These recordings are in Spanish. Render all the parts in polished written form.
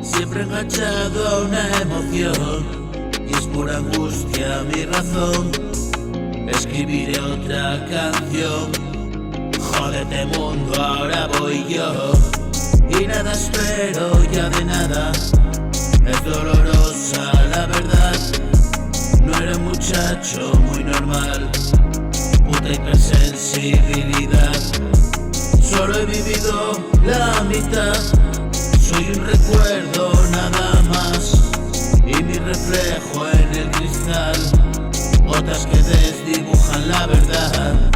Siempre enganchado a una emoción, y es pura angustia mi razón. Escribiré otra canción. Jódete mundo, ahora voy yo. Y nada espero ya de nada. Es dolorosa la verdad. No era un muchacho muy normal. Puta hipersensibilidad. Solo he vivido la mitad. Soy un recuerdo nada más, y mi reflejo en el cristal, gotas que desdibujan la verdad.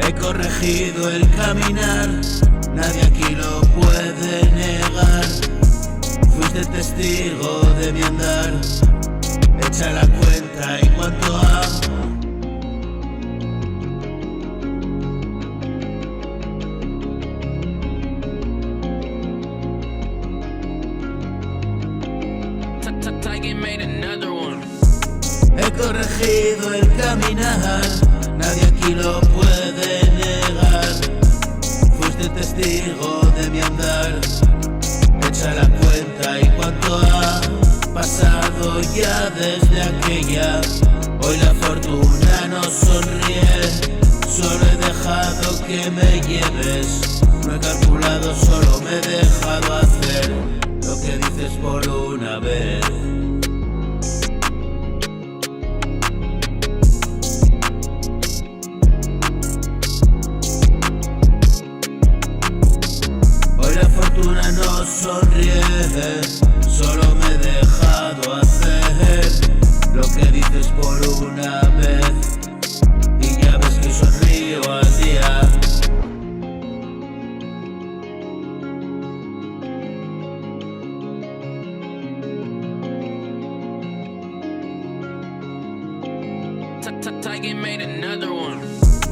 He corregido el caminar, nadie aquí lo puede negar. Fuiste testigo de mi andar, echa la cuenta y cuánto ha. He corregido el caminar, nadie aquí lo puede negar. Fuiste testigo de mi andar, echa la cuenta y cuánto ha pasado ya desde aquella. Hoy la fortuna no sonríe, solo he dejado que me lleves. No he calculado, solo me he dejado hacer lo que dices por una vez. Hoy la fortuna no sonríe, solo me he dejado hacer lo que dices por una vez. Y ya ves que sonrío al día.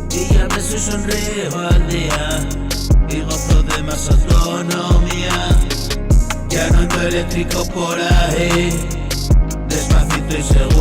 Y ya ves que sonrío al día, y gozo de más autonomía. Ya no ando eléctrico por ahí, despacito y seguro.